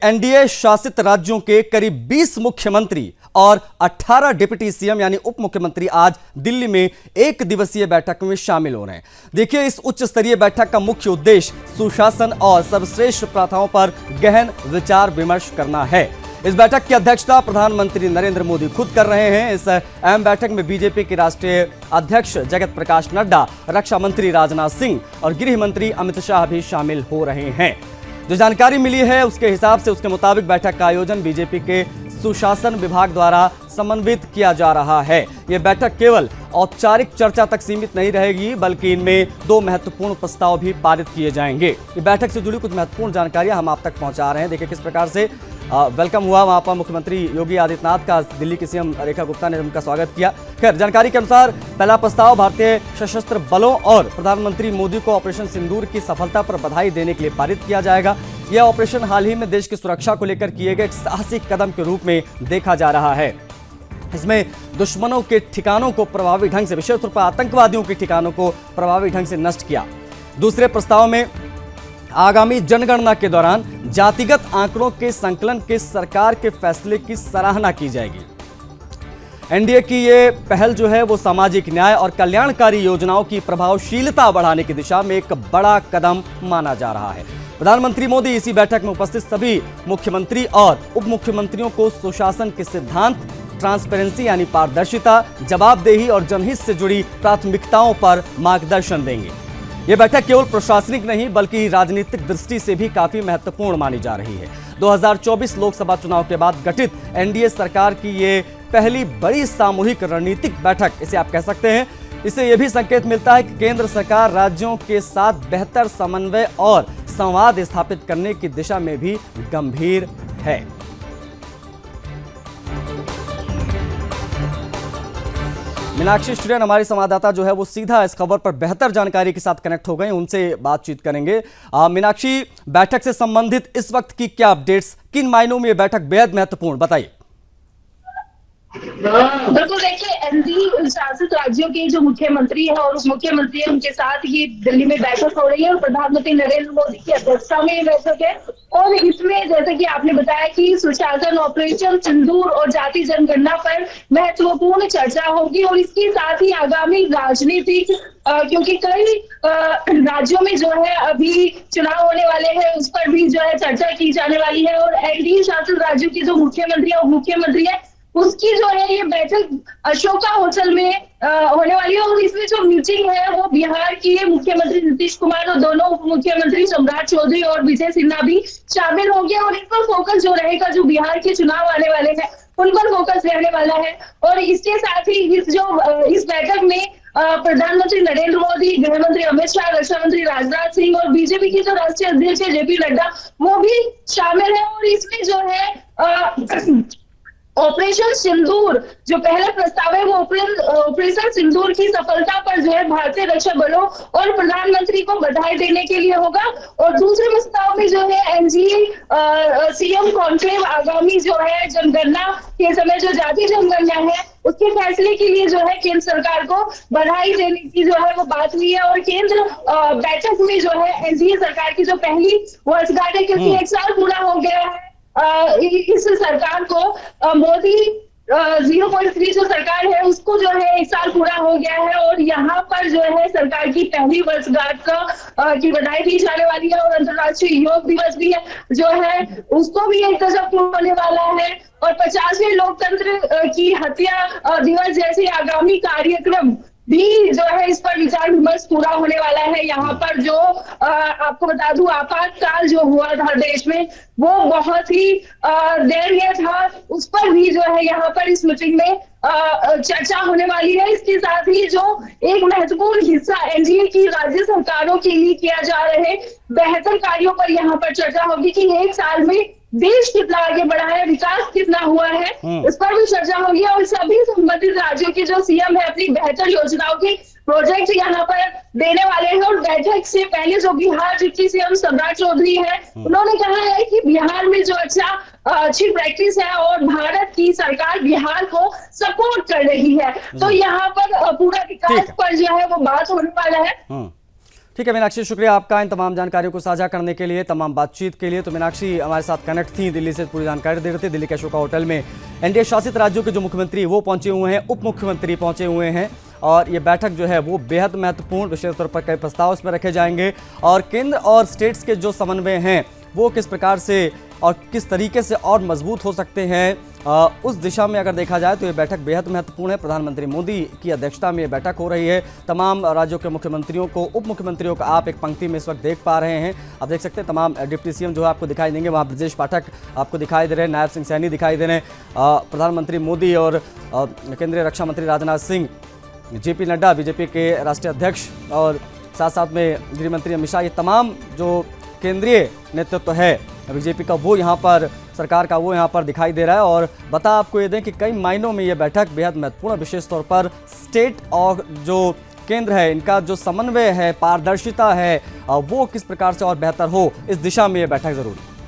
NDA शासित राज्यों के करीब 20 मुख्यमंत्री और 18 डिप्टी सीएम यानी उप मुख्यमंत्री आज दिल्ली में एक दिवसीय बैठक में शामिल हो रहे हैं। देखिए, इस उच्च स्तरीय बैठक का मुख्य उद्देश्य सुशासन और सर्वश्रेष्ठ प्रथाओं पर गहन विचार विमर्श करना है। इस बैठक की अध्यक्षता प्रधानमंत्री नरेंद्र मोदी खुद कर रहे हैं। इस अहम बैठक में बीजेपी के राष्ट्रीय अध्यक्ष जगत प्रकाश नड्डा, रक्षा मंत्री राजनाथ सिंह और गृह मंत्री अमित शाह भी शामिल हो रहे हैं। जो जानकारी मिली है उसके हिसाब से उसके मुताबिक बैठक का आयोजन बीजेपी के सुशासन विभाग द्वारा समन्वित किया जा रहा है। यह बैठक केवल औपचारिक चर्चा तक सीमित नहीं रहेगी, बल्कि इनमें 2 महत्वपूर्ण प्रस्ताव भी पारित किए जाएंगे। ये बैठक से जुड़ी कुछ महत्वपूर्ण जानकारियां हम आप तक पहुंचा रहे हैं। देखिए किस प्रकार से वेलकम हुआ वहां पर मुख्यमंत्री योगी आदित्यनाथ का। दिल्ली की सीएम रेखा गुप्ता ने उनका स्वागत किया। खैर, जानकारी के अनुसार पहला प्रस्ताव भारतीय सशस्त्र बलों और प्रधानमंत्री मोदी को ऑपरेशन सिंदूर की सफलता पर बधाई देने के लिए पारित किया जाएगा। यह ऑपरेशन हाल ही में देश की सुरक्षा को लेकर किए गए एक साहसिक कदम के रूप में देखा जा रहा है। इसमें दुश्मनों के ठिकानों को प्रभावी ढंग से, विशेष तौर पर आतंकवादियों के ठिकानों को प्रभावी ढंग से नष्ट किया। दूसरे प्रस्ताव में आगामी जनगणना के दौरान जातिगत आंकड़ों के संकलन के सरकार के फैसले की सराहना की जाएगी। एनडीए की ये पहल जो है वो सामाजिक न्याय और कल्याणकारी योजनाओं की प्रभावशीलता बढ़ाने की दिशा में एक बड़ा कदम माना जा रहा है। प्रधानमंत्री मोदी इसी बैठक में उपस्थित सभी मुख्यमंत्री और उप मुख्यमंत्रियों को सुशासन के सिद्धांत, ट्रांसपेरेंसी यानी पारदर्शिता, जवाबदेही और जनहित से जुड़ी प्राथमिकताओं पर मार्गदर्शन देंगे। यह बैठक केवल प्रशासनिक नहीं बल्कि राजनीतिक दृष्टि से भी काफी महत्वपूर्ण मानी जा रही है। 2024 लोकसभा चुनाव के बाद गठित एनडीए सरकार की ये पहली बड़ी सामूहिक रणनीतिक बैठक, इसे आप कह सकते हैं। इससे यह भी संकेत मिलता है कि केंद्र सरकार राज्यों के साथ बेहतर समन्वय और संवाद स्थापित करने की दिशा में भी गंभीर है। मीनाक्षी स्टूडियो हमारी संवाददाता जो है वो सीधा इस खबर पर बेहतर जानकारी के साथ कनेक्ट हो गए, उनसे बातचीत करेंगे। मीनाक्षी, बैठक से संबंधित इस वक्त की क्या अपडेट्स, किन मायनों में ये बैठक बेहद महत्वपूर्ण, बताइए। बिल्कुल, देखिए एनडीए शासित राज्यों के जो मुख्यमंत्री है और उप मुख्यमंत्री है उनके साथ ये दिल्ली में बैठक हो रही है और प्रधानमंत्री नरेंद्र मोदी की अध्यक्षता में ये बैठक है। और इसमें जैसे कि आपने बताया कि सुशासन, ऑपरेशन सिंदूर और जाति जनगणना पर महत्वपूर्ण चर्चा होगी और इसके साथ ही आगामी राजनीतिक क्योंकि कई राज्यों में जो है अभी चुनाव होने वाले हैं उस पर भी जो है चर्चा की जाने वाली है। और एनडीए शासित राज्यों के जो मुख्यमंत्री और मुख्यमंत्री है उसकी जो है ये बैठक अशोका होटल में होने वाली है। और इसमें जो मीटिंग है वो बिहार के मुख्यमंत्री नीतीश कुमार और दोनों उप मुख्यमंत्री सम्राट चौधरी और विजय सिन्हा भी शामिल होंगे। और इन पर फोकस जो रहेगा, जो बिहार के चुनाव आने वाले हैं उन पर फोकस रहने वाला है। और इसके साथ ही इस बैठक में प्रधानमंत्री नरेंद्र मोदी, गृह मंत्री अमित शाह, रक्षा मंत्री राजनाथ सिंह और बीजेपी के जो राष्ट्रीय अध्यक्ष है जेपी नड्डा वो भी शामिल है। और इसमें जो है ऑपरेशन सिंदूर जो पहला प्रस्ताव है वो ऑपरेशन सिंदूर की सफलता पर जो है भारतीय रक्षा बलों और प्रधानमंत्री को बधाई देने के लिए होगा। और दूसरे प्रस्ताव में जो है एनडीए सीएम कॉन्क्लेव आगामी जो है जनगणना के समय जो जाति जनगणना है उसके फैसले के लिए जो है केंद्र सरकार को बधाई देने की जो है वो बात हुई है। और केंद्र बैठक में जो है एनडीए सरकार की जो पहली वर्षगांठ है, क्योंकि 1 साल पूरा हो गया है इस सरकार को, मोदी 0.3 जो सरकार है उसको जो है 1 साल पूरा हो गया है। और यहाँ पर जो है सरकार की पहली वर्षगांठ की बधाई दी जाने वाली है। और अंतर्राष्ट्रीय योग दिवस भी है जो है उसको भी एक गजब होने वाला है। और 50वें लोकतंत्र की हत्या दिवस जैसे आगामी कार्यक्रम भी जो है इस पर विचार विमर्श पूरा होने वाला है। यहाँ पर जो आपको बता दूं आपातकाल जो हुआ था देश में वो बहुत ही दैनीय था, उस पर भी जो है यहाँ पर इस मीटिंग में चर्चा होने वाली है। इसके साथ ही जो एक महत्वपूर्ण हिस्सा एनडीए की राज्य सरकारों के लिए किया जा रहे बेहतर कार्यों पर यहाँ पर चर्चा होगी कि 1 साल में देश कितना आगे बढ़ा है, विकास कितना हुआ है, इस पर भी चर्चा होगी। और सभी संबंधित राज्यों के जो सीएम है अपनी बेहतर योजनाओं के प्रोजेक्ट यहाँ पर देने वाले हैं। और बैठक से पहले जो बिहार डिप्टी सीएम सम्राट चौधरी है उन्होंने कहा है कि बिहार में जो अच्छी प्रैक्टिस है और भारत की सरकार बिहार को सपोर्ट कर रही है। तो यहाँ पर पूरा विकास पर जो है वो बात होने वाला है। ठीक है मीनाक्षी, शुक्रिया आपका इन तमाम जानकारियों को साझा करने के लिए, तमाम बातचीत के लिए। तो मीनाक्षी हमारे साथ कनेक्ट थी दिल्ली से, पूरी जानकारी दे रही थी। दिल्ली के अशोका होटल में एनडीए शासित राज्यों के जो मुख्यमंत्री वो पहुंचे हुए हैं, उप मुख्यमंत्री पहुंचे हुए हैं, और ये बैठक जो है वो बेहद महत्वपूर्ण, विशेष तौर पर कई प्रस्ताव इसमें रखे जाएंगे और केंद्र और स्टेट्स के जो समन्वय हैं वो किस प्रकार से और किस तरीके से और मजबूत हो सकते हैं, उस दिशा में अगर देखा जाए तो ये बैठक बेहद महत्वपूर्ण है। प्रधानमंत्री मोदी की अध्यक्षता में ये बैठक हो रही है। तमाम राज्यों के मुख्यमंत्रियों को, उप मुख्यमंत्रियों का आप एक पंक्ति में इस वक्त देख पा रहे हैं। आप देख सकते हैं तमाम डिप्टी सीएम जो है आपको दिखाई देंगे। वहाँ ब्रजेश पाठक आपको दिखाई दे रहे हैं, नायब सिंह सैनी दिखाई दे रहे हैं, प्रधानमंत्री मोदी और केंद्रीय रक्षा मंत्री राजनाथ सिंह, जेपी नड्डा बीजेपी के राष्ट्रीय अध्यक्ष, और साथ साथ में गृह मंत्री अमित शाह, ये तमाम जो केंद्रीय नेतृत्व है बीजेपी का वो यहाँ पर, सरकार का वो यहाँ पर दिखाई दे रहा है। और बता आपको ये दें कि कई मायनों में ये बैठक बेहद महत्वपूर्ण, विशेष तौर पर स्टेट और जो केंद्र है इनका जो समन्वय है, पारदर्शिता है, वो किस प्रकार से और बेहतर हो, इस दिशा में ये बैठक जरूरी है।